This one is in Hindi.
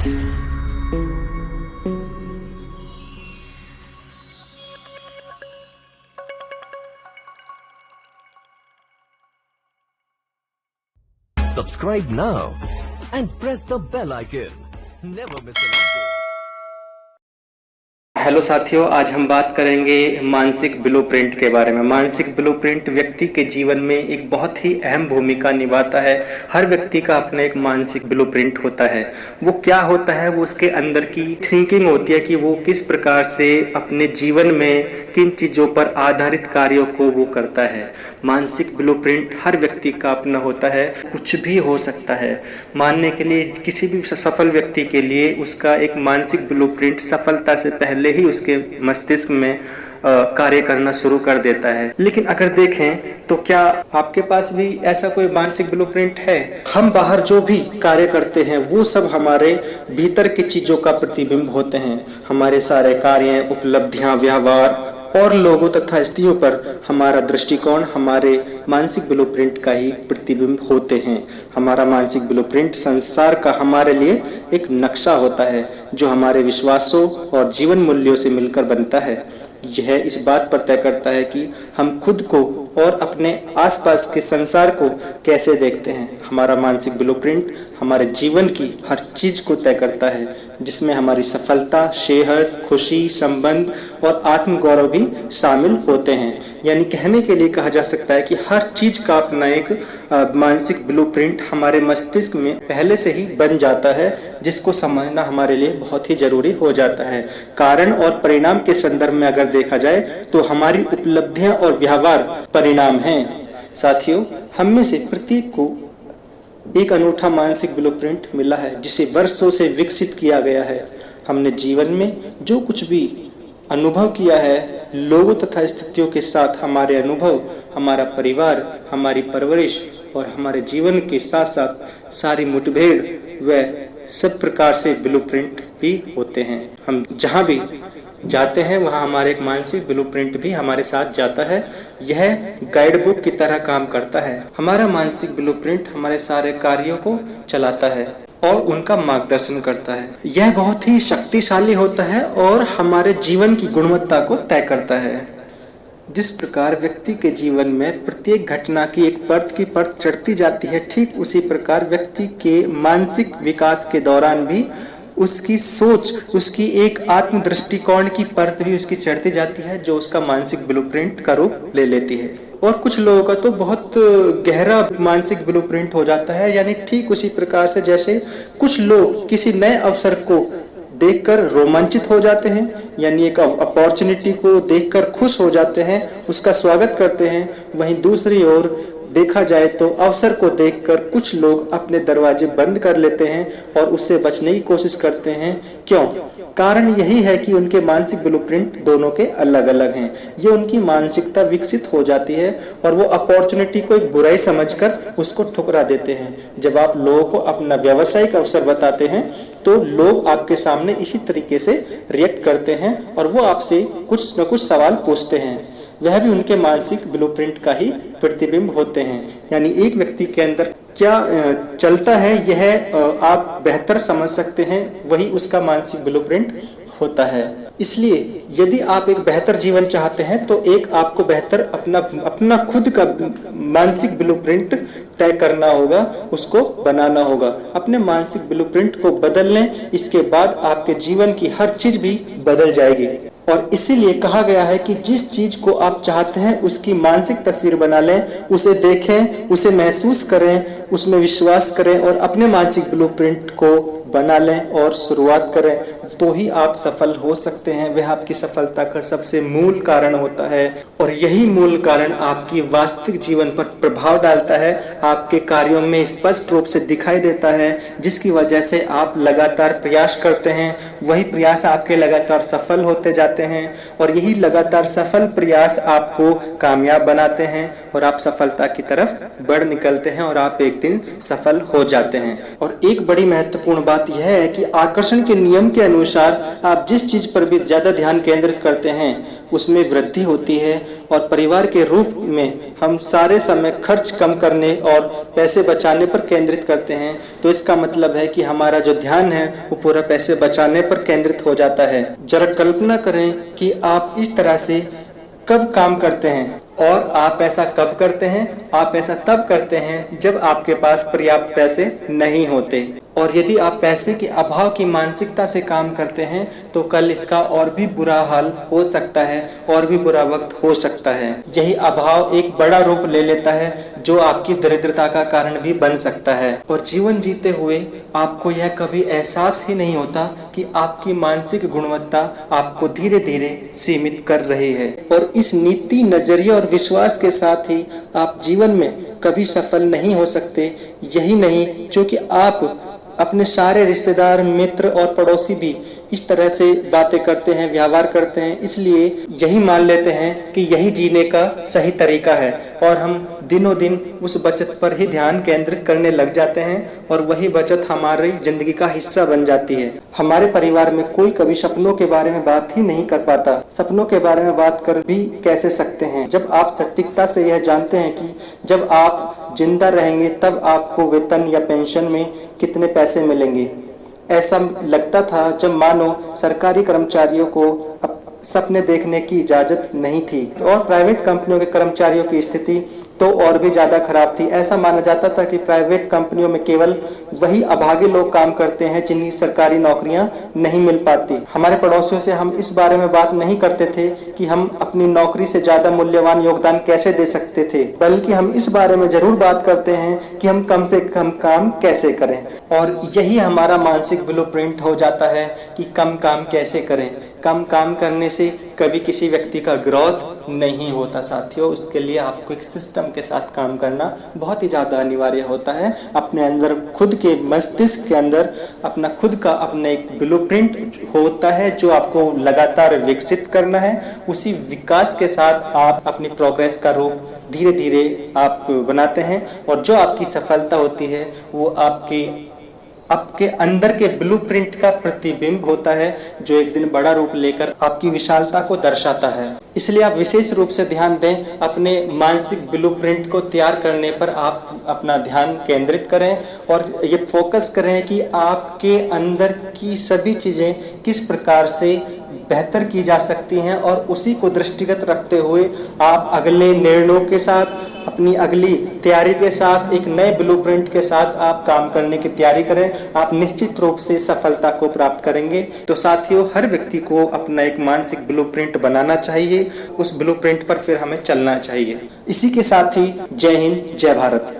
Subscribe now and press the bell icon. Never miss an update. Hello साथियों, आज हम बात करेंगे मानसिक ब्लूप्रिंट के बारे में। मानसिक ब्लूप्रिंट व्यक्ति के जीवन में एक बहुत ही अहम भूमिका निभाता है। हर व्यक्ति का अपना एक मानसिक ब्लूप्रिंट होता है। वो क्या होता है, वो उसके अंदर की थिंकिंग होती है कि वो किस प्रकार से अपने जीवन में किन चीज़ों पर आधारित कार्यों को वो करता है। मानसिक ब्लूप्रिंट हर व्यक्ति का अपना होता है। कुछ भी हो सकता है। मानने के लिए किसी भी सफल व्यक्ति के लिए उसका एक मानसिक ब्लूप्रिंट सफलता से पहले ही उसके मस्तिष्क में कार्य करना शुरू कर देता है। लेकिन अगर देखें तो क्या आपके पास भी ऐसा कोई मानसिक ब्लूप्रिंट है? हम बाहर जो भी कार्य करते हैं वो सब हमारे भीतर की चीजों का प्रतिबिंब होते हैं। हमारे सारे कार्य, उपलब्धियां, व्यवहार और लोगों तथा स्थितियों पर हमारा दृष्टिकोण हमारे मानसिक ब्लूप्रिंट का ही प्रतिबिंब होते हैं। हमारा मानसिक ब्लूप्रिंट संसार का हमारे लिए एक नक्शा होता है जो हमारे विश्वासों और जीवन मूल्यों से मिलकर बनता है। यह इस बात पर तय करता है कि हम खुद को और अपने आसपास के संसार को कैसे देखते हैं। हमारा मानसिक ब्लूप्रिंट हमारे जीवन की हर चीज को तय करता है, जिसमें हमारी सफलता, सेहत, खुशी, संबंध और आत्मगौरव भी शामिल होते हैं। यानी कहने के लिए कहा जा सकता है कि हर चीज का अपना एक मानसिक ब्लूप्रिंट हमारे मस्तिष्क में पहले से ही बन जाता है, जिसको समझना हमारे लिए बहुत ही जरूरी हो जाता है। कारण और परिणाम के संदर्भ में अगर देखा जाए तो हमारी उपलब्धियां और व्यवहार परिणाम हैं। साथियों, हम में से प्रत्येक को एक अनूठा मानसिक ब्लूप्रिंट मिला है, जिसे वर्षों से विकसित किया गया है। हमने जीवन में जो कुछ भी अनुभव किया है, लोगों तथा स्थितियों के साथ हमारे अनुभव, हमारा परिवार, हमारी परवरिश और हमारे जीवन के साथ साथ सारी मुठभेड़ व सब प्रकार से ब्लूप्रिंट भी होते हैं। हम जहाँ भी जाते हैं वहाँ हमारे एक मानसिक ब्लूप्रिंट भी हमारे साथ जाता है। यह गाइड बुक की तरह काम करता है। हमारा मानसिक ब्लूप्रिंट हमारे सारे कार्यों को चलाता है और उनका मार्गदर्शन करता है। यह बहुत ही शक्तिशाली होता है और हमारे जीवन की गुणवत्ता को तय करता है। जिस प्रकार व्यक्ति के जीवन में प्रत्येक घटना की एक परत की परत चढ़ती जाती है, ठीक उसी प्रकार व्यक्ति के मानसिक विकास के दौरान भी उसकी सोच, उसकी एक आत्म दृष्टिकोण की परत भी उसकी चढ़ती जाती है, जो उसका मानसिक ब्लूप्रिंट का रूप ले लेती है। और कुछ लोगों का तो बहुत गहरा मानसिक ब्लूप्रिंट हो जाता है। यानी ठीक उसी प्रकार से जैसे कुछ लोग किसी नए अवसर को देखकर रोमांचित हो जाते हैं, यानी एक अपॉर्चुनिटी को देखकर खुश हो जाते हैं, उसका स्वागत करते हैं। वहीं दूसरी ओर देखा जाए तो अवसर को देखकर कुछ लोग अपने दरवाजे बंद कर लेते हैं और उससे बचने की कोशिश करते हैं। क्यों? कारण यही है कि उनके मानसिक ब्लूप्रिंट दोनों के अलग अलग हैं। ये उनकी मानसिकता विकसित हो जाती है और वो अपॉर्चुनिटी को एक बुराई समझकर उसको ठुकरा देते हैं। जब आप लोगों को अपना व्यावसायिक अवसर बताते हैं तो लोग आपके सामने इसी तरीके से रिएक्ट करते हैं और वो आपसे कुछ न कुछ सवाल पूछते हैं। वह भी उनके मानसिक ब्लूप्रिंट का ही प्रतिबिंब होते हैं। यानी एक व्यक्ति के अंदर क्या चलता है, यह आप बेहतर समझ सकते हैं, वही उसका मानसिक ब्लूप्रिंट होता है। इसलिए यदि आप एक बेहतर जीवन चाहते हैं तो एक आपको बेहतर अपना खुद का मानसिक ब्लूप्रिंट तय करना होगा, उसको बनाना होगा। अपने मानसिक ब्लूप्रिंट को बदल लें, इसके बाद आपके जीवन की हर चीज भी बदल जाएगी। और इसीलिए कहा गया है कि जिस चीज को आप चाहते हैं उसकी मानसिक तस्वीर बना लें, उसे देखें, उसे महसूस करें, उसमें विश्वास करें और अपने मानसिक ब्लूप्रिंट को बना लें और शुरुआत करें, तो ही आप सफल हो सकते हैं। वह आपकी सफलता का सबसे मूल कारण होता है और यही मूल कारण आपकी वास्तविक जीवन पर प्रभाव डालता है, आपके कार्यों में स्पष्ट रूप से दिखाई देता है, जिसकी वजह से आप लगातार प्रयास करते हैं। वही प्रयास आपके लगातार सफल होते जाते हैं और यही लगातार सफल प्रयास आपको कामयाब बनाते हैं और आप सफलता की तरफ बढ़ निकलते हैं और आप एक दिन सफल हो जाते हैं। और एक बड़ी महत्वपूर्ण बात यह है कि आकर्षण के नियम के अनुसार आप जिस चीज पर भी ज्यादा ध्यान केंद्रित करते हैं उसमें वृद्धि होती है और परिवार के रूप में हम सारे समय खर्च कम करने और पैसे बचाने पर केंद्रित करते हैं, तो इसका मतलब है कि हमारा जो ध्यान है वो पूरा पैसे बचाने पर केंद्रित हो जाता है। जरा कल्पना करें कि आप इस तरह से कब काम करते हैं, और आप ऐसा कब करते हैं? आप ऐसा तब करते हैं जब आपके पास पर्याप्त पैसे नहीं होते। और यदि आप पैसे के अभाव की मानसिकता से काम करते हैं तो कल इसका और भी बुरा हाल हो सकता है, और भी बुरा वक्त हो सकता है। यही अभाव एक बड़ा रूप ले लेता है जो आपकी दरिद्रता का कारण भी बन सकता है। और जीवन जीते हुए आपको यह कभी एहसास ही नहीं होता कि आपकी मानसिक गुणवत्ता आपको धीरे धीरे सीमित कर रही है। और इस नीति, नजरिए और विश्वास के साथ ही आप जीवन में कभी सफल नहीं हो सकते। यही नहीं, क्योंकि आप अपने सारे रिश्तेदार, मित्र और पड़ोसी भी इस तरह से बातें करते हैं, व्यवहार करते हैं, इसलिए यही मान लेते हैं कि यही जीने का सही तरीका है, और हम दिनों दिन उस बचत पर ही ध्यान केंद्रित करने लग जाते हैं, और वही बचत हमारी जिंदगी का हिस्सा बन जाती है। हमारे परिवार में कोई कभी सपनों के बारे में बात ही नहीं कर पाता। सपनों के बारे में बात कर भी कैसे सकते हैं जब आप सटीकता से यह जानते हैं कि जब आप जिंदा रहेंगे तब आपको वेतन या पेंशन में कितने पैसे मिलेंगे। ऐसा लगता था जब मानो सरकारी कर्मचारियों को सपने देखने की इजाजत नहीं थी, और प्राइवेट कंपनियों के कर्मचारियों की स्थिति तो और भी ज्यादा खराब थी। ऐसा माना जाता था कि प्राइवेट कंपनियों में केवल वही अभागे लोग काम करते हैं जिन्हें सरकारी नौकरियां नहीं मिल पाती। हमारे पड़ोसियों से हम इस बारे में बात नहीं करते थे कि हम अपनी नौकरी से ज्यादा मूल्यवान योगदान कैसे दे सकते थे, बल्कि हम इस बारे में जरूर बात करते हैं कि हम कम से कम काम कैसे करें। और यही हमारा मानसिक ब्लूप्रिंट हो जाता है कि कम काम कैसे करें। कम काम करने से कभी किसी व्यक्ति का ग्रोथ नहीं होता साथियों। उसके लिए आपको एक सिस्टम के साथ काम करना बहुत ही ज़्यादा अनिवार्य होता है। अपने अंदर, खुद के मस्तिष्क के अंदर अपना खुद का अपना एक ब्लूप्रिंट होता है जो आपको लगातार विकसित करना है। उसी विकास के साथ आप अपनी प्रोग्रेस का रूप धीरे धीरे आप बनाते हैं, और जो आपकी सफलता होती है वो आपके अंदर के ब्लूप्रिंट का प्रतिबिंब होता है, जो एक दिन बड़ा रूप लेकर आपकी विशालता को दर्शाता है। इसलिए आप विशेष रूप से ध्यान दें, अपने मानसिक ब्लूप्रिंट को तैयार करने पर आप अपना ध्यान केंद्रित करें, और ये फोकस करें कि आपके अंदर की सभी चीज़ें किस प्रकार से बेहतर की जा सकती हैं, और उसी को दृष्टिगत रखते हुए आप अगले निर्णयों के साथ, अपनी अगली तैयारी के साथ, एक नए ब्लूप्रिंट के साथ आप काम करने की तैयारी करें। आप निश्चित रूप से सफलता को प्राप्त करेंगे। तो साथियों, हर व्यक्ति को अपना एक मानसिक ब्लूप्रिंट बनाना चाहिए, उस ब्लूप्रिंट पर फिर हमें चलना चाहिए। इसी के साथ ही जय हिंद, जय भारत।